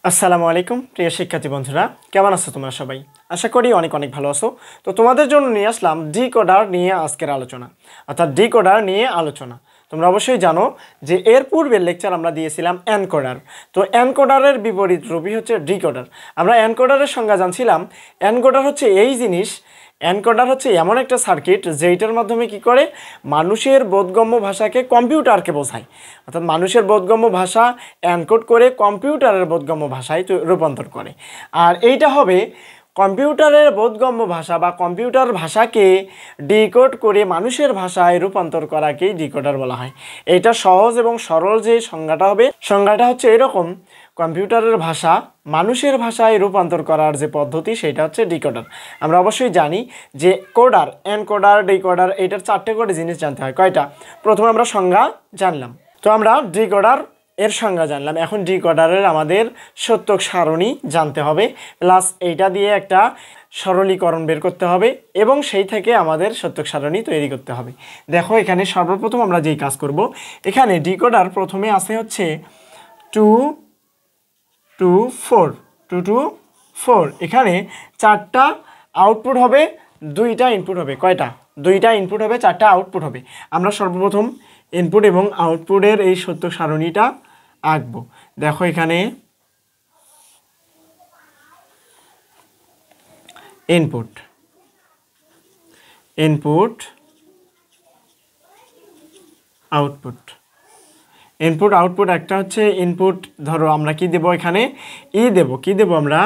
আসসালামু আলাইকুম প্রিয় শিক্ষার্থী বন্ধুরা, কেমন আছো তোমরা সবাই? আশা করি অনেক অনেক ভালো আছো। তো তোমাদের জন্য নিয়ে আসলাম ডিকোডার নিয়ে আজকের আলোচনা, অর্থাৎ ডিকোডার নিয়ে আলোচনা। তোমরা অবশ্যই জানো যে এর পূর্বের লেকচার আমরা দিয়েছিলাম এনকোডার। তো এনকোডারের বিপরীত রূপই হচ্ছে ডিকোডার। আমরা এনকোডারের সংজ্ঞা জানছিলাম। এনকোডার হচ্ছে এই জিনিস, এনকোডার হচ্ছে এমন একটা সার্কিট যেইটার মাধ্যমে কি করে মানুষের বোধগম্য ভাষাকে কম্পিউটারকে বোঝায়, অর্থাৎ মানুষের বোধগম্য ভাষা এনকোড করে কম্পিউটারের বোধগম্য ভাষায় রূপান্তর করে। আর এইটা হবে কম্পিউটারের বোধগম্য ভাষা বা কম্পিউটার ভাষাকে ডিকোড করে মানুষের ভাষায় রূপান্তর করাকেই ডিকোডার বলা হয়। এটা সহজ এবং সরল যে সংজ্ঞাটা হবে, সংজ্ঞাটা হচ্ছে এরকম: কম্পিউটারের ভাষা মানুষের ভাষায় রূপান্তর করার যে পদ্ধতি সেটা হচ্ছে ডিকোডার। আমরা অবশ্যই জানি যে কোডার, এনকোডার, ডিকোডার, এইটার চারটে করে জিনিস জানতে হয়। কয়টা? প্রথমে আমরা সংজ্ঞা জানলাম, তো আমরা ডিকোডার এর সংজ্ঞা জানলাম। এখন ডিকোডারের আমাদের সত্যক সারণী জানতে হবে, প্লাস এইটা দিয়ে একটা সরলীকরণ বের করতে হবে এবং সেই থেকে আমাদের সত্যক সারণী তৈরি করতে হবে। দেখো এখানে সর্বপ্রথম আমরা যেই কাজ করব, এখানে ডিকোডার প্রথমে আছে হচ্ছে 2 2 4 2 2 4। এখানে চারটা আউটপুট হবে, দুইটা ইনপুট হবে। কয়টা? দুইটা ইনপুট হবে, চারটা আউটপুট হবে। আমরা সর্বপ্রথম ইনপুট এবং আউটপুটের এই সত্যক সারণীটা আঁকবো। দেখো এখানে input input output, input output. একটা হচ্ছে ইনপুট, ধরো আমরা কি দেব এখানে, ই দেব। কি দেব আমরা?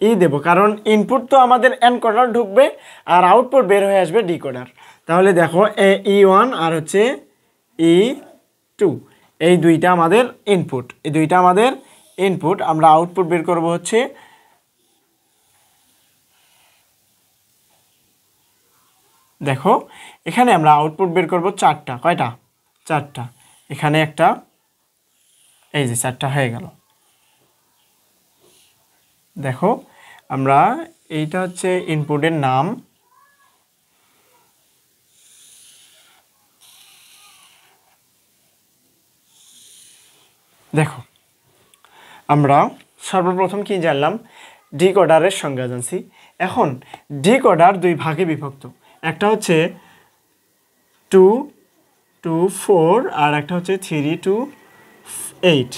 ই দেব, কারণ ইনপুট তো আমাদের এনকোডার ঢুকবে আর আউটপুট বের হয়ে আসবে ডিকোডার। তাহলে দেখো ই1 আর হচ্ছে ই2, এই দুইটা আমাদের ইনপুট, এই দুইটা আমাদের ইনপুট। আমরা আউটপুট বের করব হচ্ছে, দেখো এখানে আমরা আউটপুট বের করব চারটা। কয়টা? চারটা। এখানে একটা, এই যে চারটা হয়ে গেল। দেখো আমরা, এইটা হচ্ছে ইনপুটের নাম, দেখো আমরা সর্বপ্রথম কি জানলাম? ডিকোডারের সংজ্ঞা জানছি। এখন ডিকোডার দুই ভাগে বিভক্ত, একটা হচ্ছে 2 2 4 আর একটা হচ্ছে 3 2 8।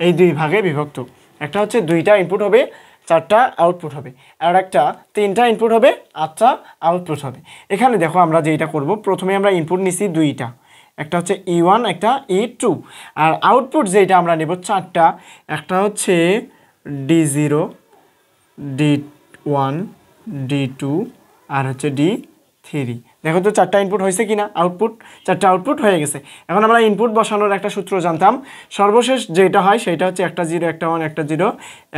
এই দুই ভাগে বিভক্ত। একটা হচ্ছে দুইটা ইনপুট হবে, চারটা আউটপুট হবে, আর একটা তিনটা ইনপুট হবে, আটটা আউটপুট হবে। এখানে দেখো আমরা যেটা করব, প্রথমে আমরা ইনপুট নিছি দুইটা, একটা হচ্ছে ই1, একটা ই2, আর আউটপুট যেটা আমরা নেব চারটা। একটা হচ্ছে D0, D1, D2 আর হচ্ছে D3। দেখো তো চারটা ইনপুট হয়েছে কিনা? আউটপুট, চারটা আউটপুট হয়ে গেছে। এখন আমরা ইনপুট বসানোর একটা সূত্র জানতাম, সর্বশেষ যেটা হয় সেটা হচ্ছে একটা 0 একটা 1, একটা 0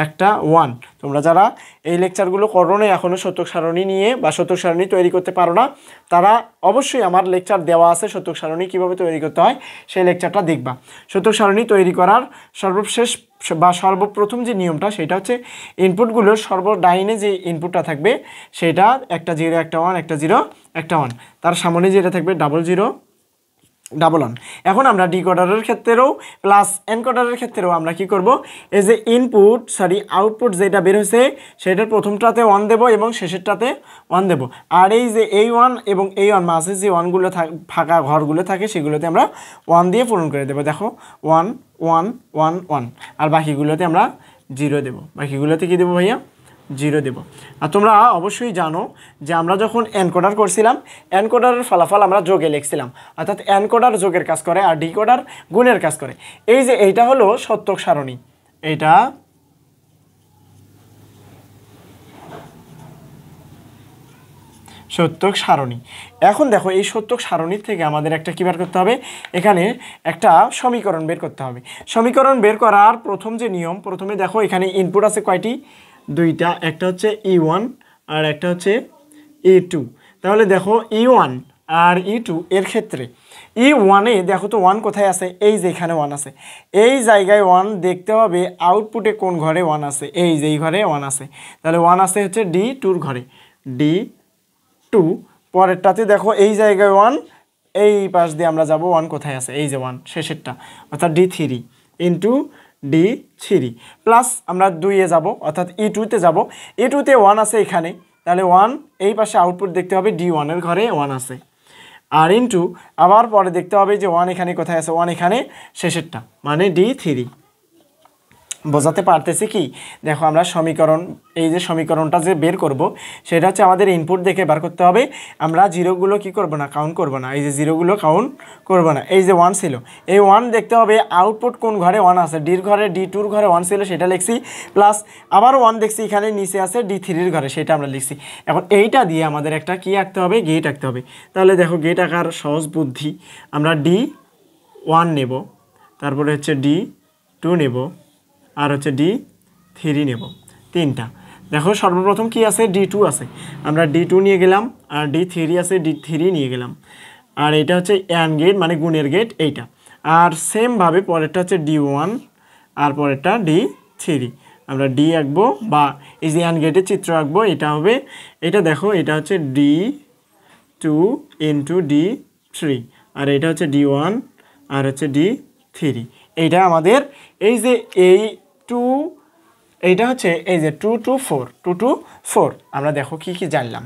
একটা 1। তোমরা যারা এই লেকচারগুলো করো না এখনও সত্যক সারণী নিয়ে বা সত্যক সারণী তৈরি করতে পারো না, তারা অবশ্যই আমার লেকচার দেওয়া আছে সত্যক সারণী কীভাবে তৈরি করতে হয়, সেই লেকচারটা দেখবা। সত্যক সারণী তৈরি করার সর্বশেষ বা সর্বপ্রথম যে নিয়মটা সেটা হচ্ছে ইনপুটগুলোর সর্বডাইনে যে ইনপুটটা থাকবে সেটা একটা 0 একটা 1, একটা 0 একটা 1, তার সামনে যেটা থাকবে 00 1। এখন আমরা ডিকোডারের ক্ষেত্রেও প্লাস এনকোডারের ক্ষেত্রেও আমরা কি করব, এই যে ইনপুট আউটপুট যেটা বের হয়েছে সেটার প্রথমটাতে 1 দেব এবং শেষেরটাতে 1 দেব। আর এই যে এই 1 এবং এই 1 মাঝে যে 1গুলো ফাঁকা ঘরগুলো থাকে সেগুলোতে আমরা 1 দিয়ে পূরণ করে দেব। দেখো 1 1 1 1, আর বাকিগুলোতে আমরা 0 দেব। বাকিগুলোতে কি দেবো ভাইয়া? 0 দেব। আর তোমরা অবশ্যই জানো যে আমরা যখন এনকোডার করছিলাম, এনকোডারের ফলাফল আমরা যোগে লিখছিলাম, অর্থাৎ এনকোডার যোগের কাজ করে আর ডিকোডার গুণের কাজ করে। এই যে এইটা হলো সত্যক সারণী, এইটা সত্যক সারণী। এখন দেখো এই সত্যক সারণীর থেকে আমাদের একটা কী বের করতে হবে, এখানে একটা সমীকরণ বের করতে হবে। সমীকরণ বের করার প্রথম যে নিয়ম, প্রথমে দেখো এখানে ইনপুট আছে কয়টি? দুইটা, একটা হচ্ছে ই1 আর একটা হচ্ছে ই2। তাহলে দেখো ই1 আর ই2 এর ক্ষেত্রে ই1-এ দেখো তো 1 কোথায় আছে? এই যে এখানে 1 আছে, এই জায়গায় 1 দেখতে হবে আউটপুটে কোন ঘরে 1 আছে, এই যে এই ঘরে 1 আছে। তাহলে 1 আছে হচ্ছে D2-র ঘরে, D2। পরেরটাতে দেখো এই জায়গায় 1, এই পাশ দিয়ে আমরা যাব, 1 কোথায় আছে? এই যে 1 শেষেরটা, অর্থাৎ D3 into D three plus আমরা 2-এ যাব অর্থাৎ E2-তে যাব। E2-তে 1 আছে এখানে, তাহলে 1 এই পাশে আউটপুট দেখতে হবে D1-এর ঘরে 1 আছে। আর ইনটু আবার পরে দেখতে হবে যে 1 এখানে কোথায় আছে, 1 এখানে শেষেরটা মানে D3। বোঝাতে পারতেছি কি? দেখো আমরা সমীকরণ, এই যে সমীকরণটা যে বের করব সেটা হচ্ছে আমাদের ইনপুট দেখে বার করতে হবে। আমরা জিরোগুলো কি করব না, কাউন্ট করব না। এই যে জিরোগুলো কাউন্ট করব না। এই যে 1 ছিল, এই 1 দেখতে হবে আউটপুট কোন ঘরে 1 আছে, ডির ঘরে, D2-র ঘরে 1 ছিল সেটা লিখছি, প্লাস আবার 1 দেখছি এখানে নিচে আছে D3-র ঘরে, সেটা আমরা লিখছি। এখন এইটা দিয়ে আমাদের একটা কি আঁকতে হবে, গেট আঁকতে হবে। তাহলে দেখো গেট আঁকার সহজ বুদ্ধি, আমরা D1 নেব, তারপরে হচ্ছে D2 নেব, আর হচ্ছে D3 নেব, তিনটা। দেখো সর্বপ্রথম কি আছে, D2 আছে, আমরা D2 নিয়ে গেলাম, আর D3 আছে, D3 নিয়ে গেলাম। আর এটা হচ্ছে অ্যান্ড গেট মানে গুণের গেট এইটা। আর সেমভাবে পরেরটা হচ্ছে D1, আর পরেরটা D3। আমরা D আঁকবো বা এই যে অ্যান্ড গেটের চিত্র আঁকবো, এটা হবে, এটা দেখো এটা হচ্ছে D2 ইন্টু D3, আর এটা হচ্ছে D1 আর হচ্ছে D3। এইটা আমাদের এই যে এই 2, এইটা হচ্ছে এই যে 2 to 4, 2 to 4। আমরা দেখো কি কি জানলাম,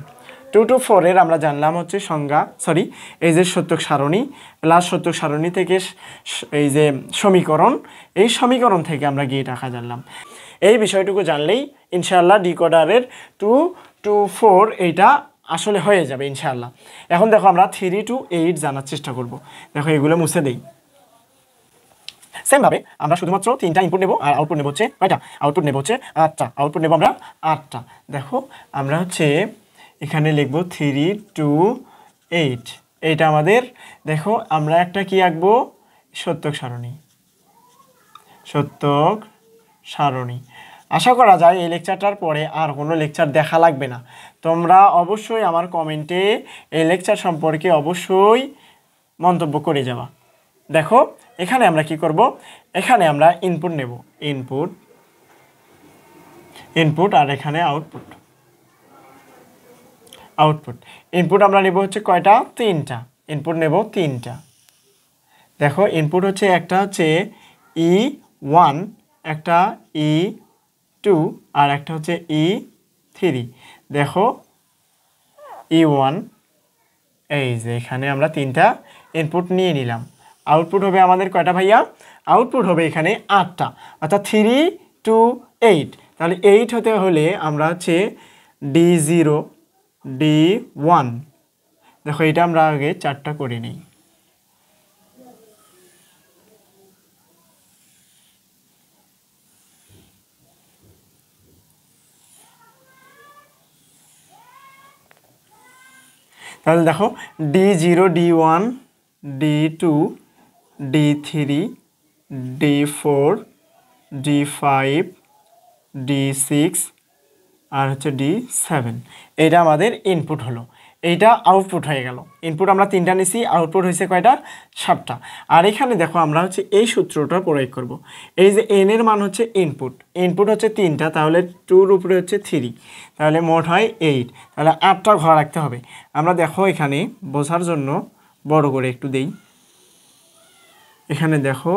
2 to 4 এর আমরা জানলাম হচ্ছে সংজ্ঞা, সরি এই যে সত্যক সারণী, প্লাস সত্যক সারণী থেকে এই যে সমীকরণ, এই সমীকরণ থেকে আমরা গেট আঁকা জানলাম। এই বিষয়টুকু জানলেই ইনশাআল্লাহ ডিকোডারের 2 to 4 এইটা আসলে হয়ে যাবে ইনশাআল্লাহ। এখন দেখো আমরা 3 to 8 জানার চেষ্টা করব। দেখো এগুলো মুছে দেই। সেমভাবে আমরা শুধুমাত্র 3টা ইনপুট নেব, আর আউটপুট নেব হচ্ছে কয়টা, আউটপুট নেব হচ্ছে 8টা, আউটপুট নেব আমরা 8টা। দেখো আমরা হচ্ছে এখানে লিখব 3 to 8, এইটা আমাদের। দেখো আমরা একটা কি আঁকবো, সত্যক সারণী, সত্যক সারণী। আশা করা যায় এই লেকচারটার পরে আর কোনো লেকচার দেখা লাগবে না। তোমরা অবশ্যই আমার কমেন্টে এই লেকচার সম্পর্কে অবশ্যই মন্তব্য করে যাবা। দেখো এখানে আমরা কি করব, এখানে আমরা ইনপুট নেব, ইনপুট ইনপুট, আর এখানে আউটপুট, আউটপুট। ইনপুট আমরা নেব হচ্ছে কয়টা, 3টা, ইনপুট নেব 3টা। দেখো ইনপুট হচ্ছে একটা হচ্ছে E1, একটা E2, আর একটা হচ্ছে E3। দেখো E1, এই যে এখানে আমরা 3টা ইনপুট নিয়ে নিলাম। আউটপুট হবে আমাদের কয়টা ভাইয়া, আউটপুট হবে এখানে 8টা, অর্থাৎ 3 to 8। তাহলে 8 হতে হলে আমরা হচ্ছে D0, D1, দেখো এটা আমরা আগে 4টা করে নিই। তাহলে দেখো D0, D1, D2, D3, D4, D5, D6, আর হচ্ছে D7। এইটা আমাদের ইনপুট হলো, এইটা আউটপুট হয়ে গেল। ইনপুট আমরা 3টা নিছি, আউটপুট হয়েছে কয়টা, 7টা। আর এখানে দেখো আমরা হচ্ছে এই সূত্রটা প্রয়োগ করব। এই যে n এর মান হচ্ছে ইনপুট, ইনপুট হচ্ছে 3টা, তাহলে 2-র উপরে হচ্ছে 3, তাহলে মোট হয় 8, তাহলে 8টা ঘর রাখতে হবে। আমরা দেখো এখানে বোঝার জন্য বড় করে একটু দেই, এখানে দেখো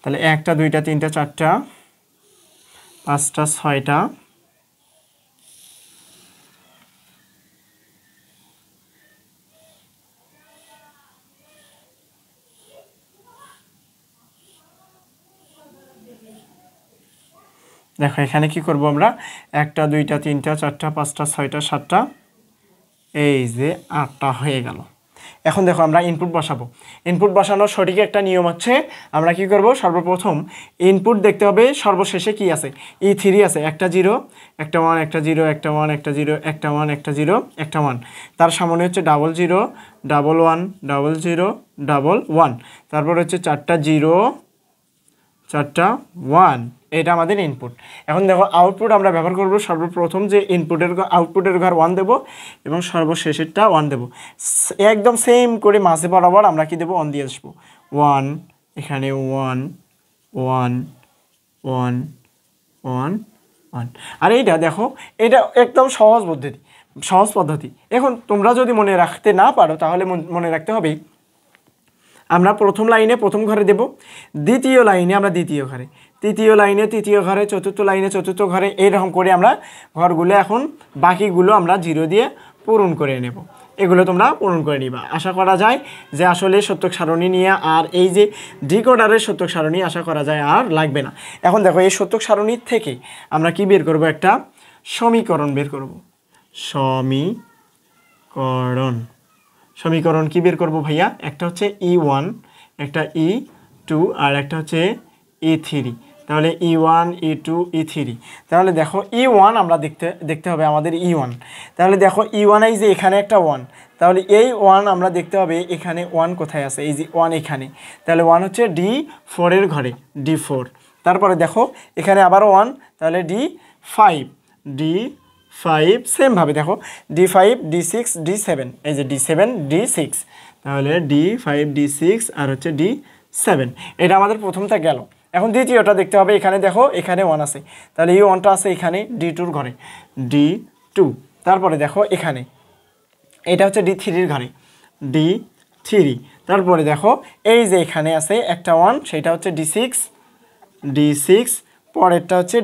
তাহলে 1টা 2টা 3টা 4টা 5টা 6টা, দেখো এখানে কি করব আমরা, 1টা 2টা 3টা 4টা 5টা 6টা 7টা, এই যে 8টা হয়ে গেল। এখন দেখো আমরা ইনপুট বসাবো। ইনপুট বসানোর সঠিক একটা নিয়ম হচ্ছে, আমরা কি করব, সর্বপ্রথম ইনপুট দেখতে হবে সর্বশেষে কি আছে, E3 আছে, একটা 0 একটা 1 একটা 0 একটা 1 একটা 0 একটা 1 একটা 0 একটা 1, তার সামনে হচ্ছে 0 0 1 1 0 0 1, তারপর হচ্ছে 4টা 0 4টা 1, এটা আমাদের ইনপুট। এখন দেখো আউটপুট আমরা ব্যবহার করব, সর্বপ্রথম যে ইনপুটের আউটপুটের ঘর 1 দেব এবং সর্বশেষেরটা 1 দেব। একদম সেম করে মাঝে বরাবর আমরা কি দেব, 1 দিয়ে আসবো, 1, এখানে 1 1 1 1 1। আর এইটা দেখো, এটা একদম সহজ পদ্ধতি, সহজ পদ্ধতি। এখন তোমরা যদি মনে রাখতে না পারো তাহলে মনে রাখতে হবে আমরা প্রথম লাইনে প্রথম ঘরে দেব, দ্বিতীয় লাইনে আমরা দ্বিতীয় ঘরে, তৃতীয় লাইনে তৃতীয় ঘরে, চতুর্থ লাইনে চতুর্থ ঘরে, এইরকম করে আমরা ঘরগুলো এখন বাকিগুলো আমরা 0 দিয়ে পূরণ করে নেব। এগুলো তোমরা পূরণ করে নিবা। আশা করা যায় যে আসলে সত্যক সারণী নিয়ে আর এই যে ডিকোডারের সত্যক সারণী আশা করা যায় আর লাগবে না। এখন দেখো এই সত্যক সারণীর থেকে আমরা কি বের করব, একটা সমীকরণ বের করব। সমীকরণ কি বের করব ভাইয়া, একটা হচ্ছে E1, একটা E2 আর একটা হচ্ছে E3। তাহলে E1 E2 E3। তাহলে দেখো E1 আমরা দেখতে হবে আমাদের E1। তাহলে দেখো E1 এই যে এখানে একটা 1, তাহলে এই 1 আমরা দেখতে হবে এখানে 1 কোথায় আছে, এই যে 1 এখানে, তাহলে 1 হচ্ছে D4 এর ঘরে, D4। তারপরে দেখো এখানে আবার 1, তাহলে D5 সেমভাবে দেখো D5 D6 D7, এই যে D7 D6, তাহলে D5 D6 আর হচ্ছে D7। এটা আমাদের প্রথমটা গেল। এখন দ্বিতীয়টা দেখতে হবে, এখানে দেখো এখানে 1 আছে, তাহলে এই 1টা আছে এখানে D2 ঘরে, D2। তারপরে দেখো এখানে এটা হচ্ছে D3 এর ঘরে, D3। তারপরে দেখো এই যে এখানে আছে একটা 1, সেটা হচ্ছে D6, পরেরটা হচ্ছে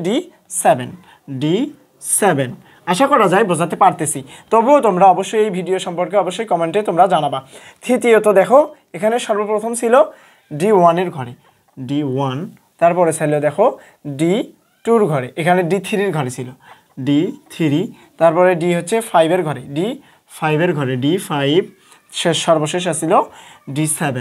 D7। আশা করা যায় বোঝাতে পারতেছি। তবুও তোমরা অবশ্যই এই ভিডিও সম্পর্কে অবশ্যই কমেন্টে তোমরা জানাবা। তৃতীয়ত দেখো এখানে সর্বপ্রথম ছিল D1 এর ঘরে, D1। তারপরে ছিল দেখো D2 এর ঘরে, এখানে D3 এর ঘরে ছিল, D3। তারপরে D হচ্ছে 5 এর ঘরে, D5 এর ঘরে, D5। সর্বশেষ ছিল D7।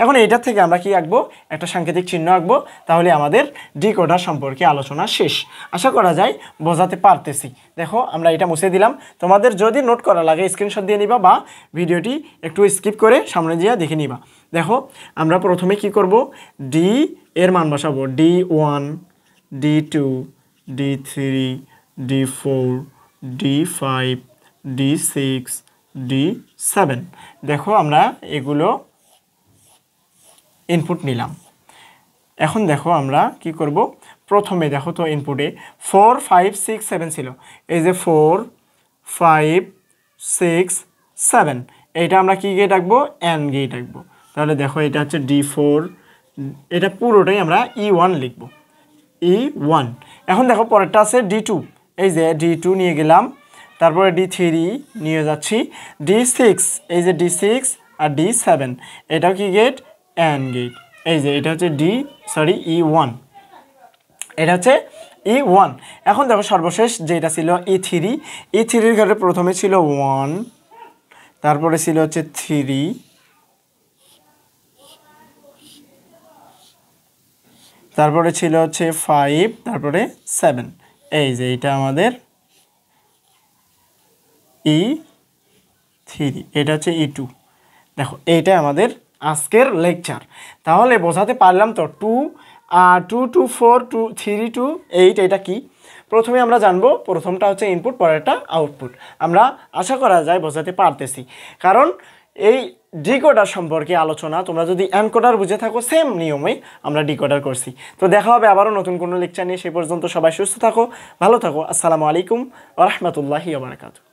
এখন এইটার থেকে আমরা কি আঁকবো, একটা সাংকেতিক চিহ্ন আঁকবো, তাহলে আমাদের ডিকোডার সম্পর্কে আলোচনা শেষ। আশা করা যায় বোঝাতে পারতেছি। দেখো আমরা এটা মুছে দিলাম। তোমাদের যদি নোট করা লাগে স্ক্রিনশট দিয়ে নিবা বা ভিডিওটি একটু স্কিপ করে সামনে দিয়ে দেখে নিবা। দেখো আমরা প্রথমে কি করব, ডি এর মান বসাবো, D1 D2 D3 D4 D5 D6 D7। দেখো আমরা এগুলো ইনপুট নিলাম। এখন দেখো আমরা কি করব, প্রথমে দেখো তো ইনপুটে 4 5 6 7 ছিল, এই যে 4 5 6 7, এইটা আমরা কি গিয়ে ডাকবো, অ্যান্ড গিয়ে ডাকবো। তাহলে দেখো এটা হচ্ছে D4, এটা পুরোটাই আমরা E1 লিখব, E1। এখন দেখো পরেরটা আছে D2, এই যে D2 নিয়ে গেলাম, তারপরে D3 নিয়ে যাচ্ছি, D6, এই যে D6 আর D7, এটাও কি গেট, অ্যান্ড গেট। এই যে এটা হচ্ছে E1, এটা হচ্ছে E1। এখন দেখো সর্বশেষ যেটা ছিল E3 এর ঘরে প্রথমে ছিল 1, তারপরে ছিল হচ্ছে 3, তারপরে ছিল হচ্ছে 5, তারপরে 7। এই যে এটা আমাদের E3, এটা হচ্ছে E2। দেখো এইটা আমাদের আজকের লেকচার। তাহলে বোঝাতে পারলাম তো 2 2 4 2 3 2 8 এটা কি। প্রথমে আমরা জানবো, প্রথমটা হচ্ছে ইনপুট, পরেরটা আউটপুট। আমরা আশা করা যায় বোঝাতে পারতেছি, কারণ এই ডিকোডার সম্পর্কে আলোচনা তোমরা যদি এনকোডার বুঝে থাকো সেম নিয়মেই আমরা ডিকোডার করছি। তো দেখা হবে আবারও নতুন কোনো লেকচার নিয়ে। সেই পর্যন্ত সবাই সুস্থ থাকো, ভালো থাকো। আসসালামু আলাইকুম ওয়া রাহমাতুল্লাহি ওয়া বারাকাতুহু।